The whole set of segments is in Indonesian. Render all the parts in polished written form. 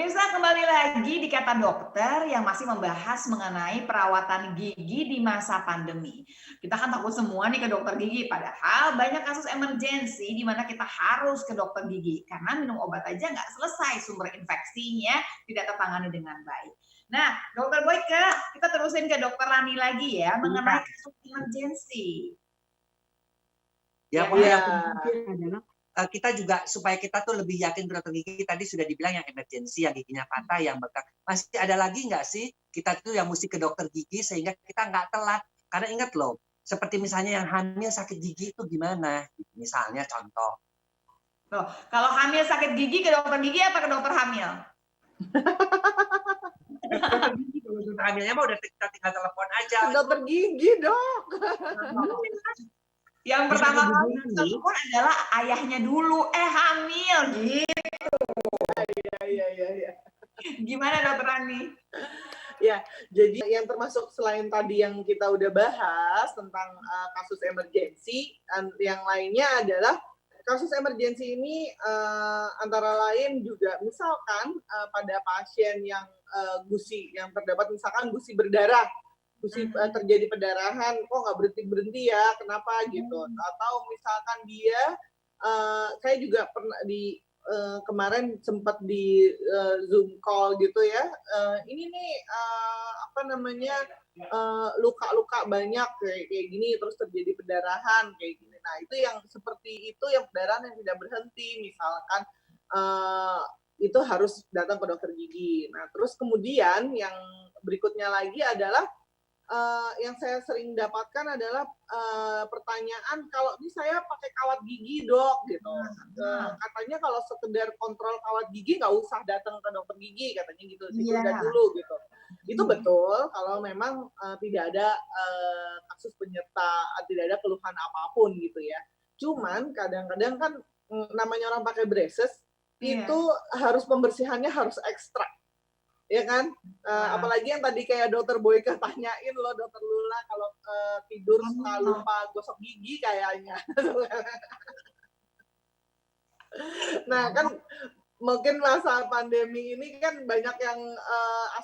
Pemirsa, kembali lagi di Kata Dokter yang masih membahas mengenai perawatan gigi di masa pandemi. Kita kan takut semua nih ke dokter gigi, padahal banyak kasus emergensi di mana kita harus ke dokter gigi karena minum obat aja nggak selesai sumber infeksinya tidak tertangani dengan baik. Nah, Dokter Boyke, kita terusin ke Dokter Rani lagi ya mengenai kasus emergensi. Ya, yang penting adalah kita juga supaya kita tuh lebih yakin ke dokter gigi. Tadi sudah dibilang yang emergensi, yang giginya patah, yang bengkak. Masih ada lagi nggak sih kita tuh yang mesti ke dokter gigi sehingga kita nggak telat? Karena ingat loh, seperti misalnya yang hamil sakit gigi itu gimana? Misalnya contoh. Loh, kalau hamil sakit gigi ke dokter gigi apa ke dokter hamil? Dokter gigi, kalau dokter hamilnya mah udah kita tinggal telepon aja. Dokter gigi, Dok. Yang pertama kali telepon adalah ayahnya dulu, hamil gitu. Iya. Gimana Dokter Rani? Ya, jadi yang termasuk selain tadi yang kita udah bahas tentang kasus emergensi, yang lainnya adalah kasus emergensi ini antara lain juga misalkan pada pasien yang gusi, yang terdapat misalkan gusi berdarah, terjadi pendarahan, kok nggak berhenti ya, kenapa gitu, atau misalkan dia, saya juga pernah kemarin sempat di Zoom call gitu ya, ini nih luka-luka banyak kayak gini, terus terjadi pendarahan kayak gini. Nah itu yang seperti itu, yang pendarahan yang tidak berhenti, misalkan itu harus datang ke dokter gigi. Nah terus kemudian yang berikutnya lagi adalah yang saya sering dapatkan adalah pertanyaan, kalau ini saya pakai kawat gigi dok gitu, katanya kalau sekedar kontrol kawat gigi nggak usah datang ke dokter gigi katanya gitu, ditunda dulu gitu. Itu betul kalau memang tidak ada kasus penyerta, tidak ada keluhan apapun gitu ya. Cuman kadang-kadang kan namanya orang pakai braces itu harus pembersihannya harus ekstra. Ya kan, apalagi yang tadi kayak Dokter Boyke tanyain loh, Dokter Lula, kalau tidur suka lupa gosok gigi kayaknya. Nah kan mungkin masa pandemi ini kan banyak yang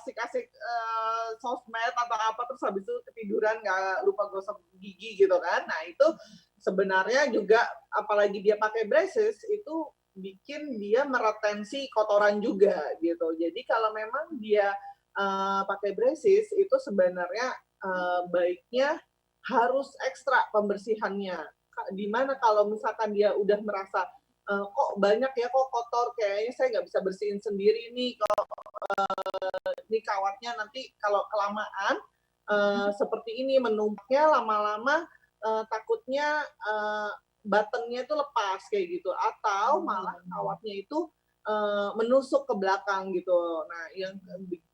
asik-asik sosmed atau apa, terus habis itu ketiduran nggak lupa gosok gigi gitu kan. Nah itu sebenarnya juga apalagi dia pakai braces itu bikin dia meretensi kotoran juga gitu. Jadi kalau memang dia pakai braces itu sebenarnya baiknya harus ekstra pembersihannya. Dimana kalau misalkan dia udah merasa kok banyak ya, kok kotor, kayaknya saya nggak bisa bersihin sendiri nih, kalau ini kawatnya nanti kalau kelamaan seperti ini menumpuknya lama-lama, takutnya buttonnya itu lepas kayak gitu, atau malah kawatnya itu menusuk ke belakang gitu. Nah, yang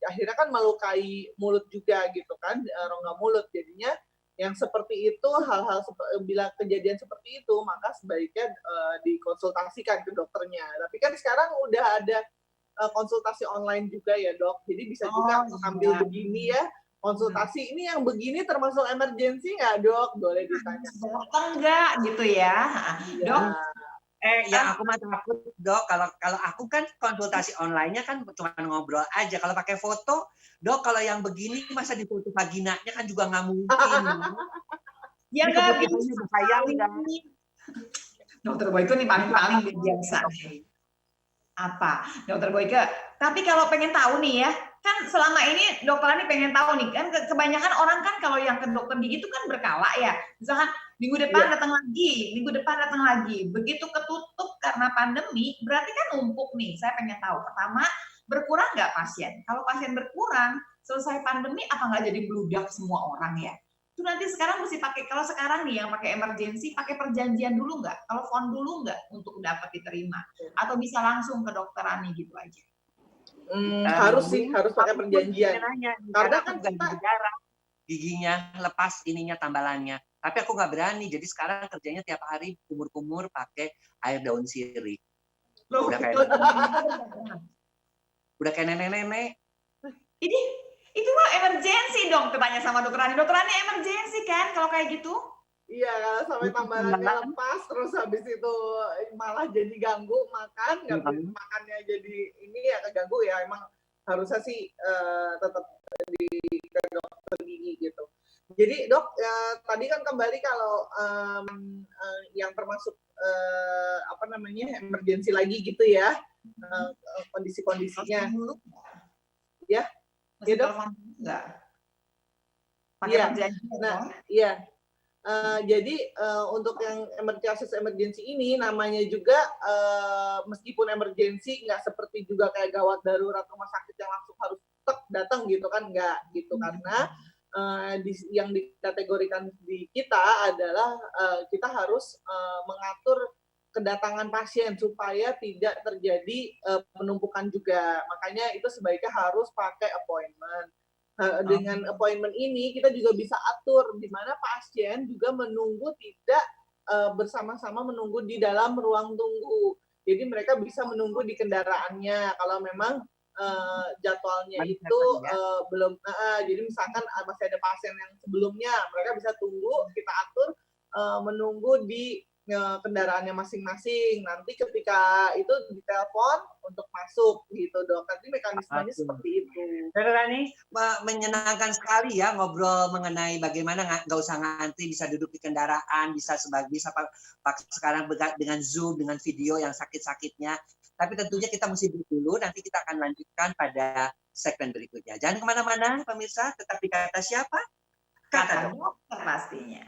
akhirnya kan melukai mulut juga gitu kan, rongga mulut. Jadinya yang seperti itu, hal-hal bila kejadian seperti itu, maka sebaiknya dikonsultasikan ke dokternya. Tapi kan sekarang udah ada konsultasi online juga ya dok, jadi bisa juga ambil begini ya, konsultasi ini yang begini termasuk emergensi nggak dok? Boleh ditanya. Enggak gitu ya, dok. Yang aku mah takut dok, kalau aku kan konsultasi online-nya kan cuma ngobrol aja. Kalau pakai foto, dok kalau yang begini masa di foto vaginanya kan juga nggak mungkin. Ya nggak bisa. Dokter Boyke nih paling biasa. Apa Dokter Boyke? Tapi kalau pengen tahu nih ya, kan selama ini dokter Ani pengen tahu nih kan, kebanyakan orang kan kalau yang ke dokter gigi itu kan berkala ya, misalkan minggu depan datang lagi, minggu depan datang lagi, begitu ketutup karena pandemi berarti kan numpuk nih. Saya pengen tahu, pertama berkurang nggak pasien? Kalau pasien berkurang selesai pandemi apa nggak jadi bludak semua orang ya? Itu nanti sekarang mesti pakai, kalau sekarang nih yang pakai emergensi pakai perjanjian dulu nggak, telepon dulu nggak untuk dapat diterima, atau bisa langsung ke dokter Ani gitu aja? Harus sih, harus pakai perjanjian. Karena kan kita giginya lepas ininya tambalannya, tapi aku nggak berani, jadi sekarang kerjanya tiap hari kumur-kumur pakai air daun sirih. Udah kayak nenek-nenek. Itu mah emergensi dong, tanya sama dokter Ani. Dokter Ani emergensi kan kalau kayak gitu? Iya, kalau sampai tambalannya lepas, terus habis itu malah jadi ganggu makan, nggak bisa makannya jadi ini ya keganggu ya. Emang harusnya sih tetap ke dokter gigi gitu. Jadi dok, tadi kan kembali kalau yang termasuk apa namanya emergensi lagi gitu ya, kondisi-kondisinya. Ya, ya dok. Enggak. Iya. Nah, iya. Jadi untuk yang kasus emergensi ini namanya juga meskipun emergensi nggak seperti juga kayak gawat darurat rumah sakit yang langsung harus datang gitu kan, nggak gitu, karena yang dikategorikan di kita adalah kita harus mengatur kedatangan pasien supaya tidak terjadi penumpukan juga, makanya itu sebaiknya harus pakai appointment. Dengan appointment ini kita juga bisa atur di mana pasien juga menunggu tidak bersama-sama menunggu di dalam ruang tunggu. Jadi mereka bisa menunggu di kendaraannya kalau memang jadwalnya itu belum. Jadi misalkan masih ada pasien yang sebelumnya, mereka bisa tunggu, kita atur menunggu di kendaraannya masing-masing. Nanti ketika itu ditelepon untuk masuk gitu dok. Nanti mekanismenya seperti itu. Rani, menyenangkan sekali ya ngobrol mengenai bagaimana nggak usah ngantri, bisa duduk di kendaraan, bisa sekarang dengan Zoom, dengan video yang sakit-sakitnya. Tapi tentunya kita mesti break dulu, nanti kita akan lanjutkan pada segmen berikutnya. Jangan kemana-mana pemirsa, tetap di Kata Siapa? Kata dokter pastinya.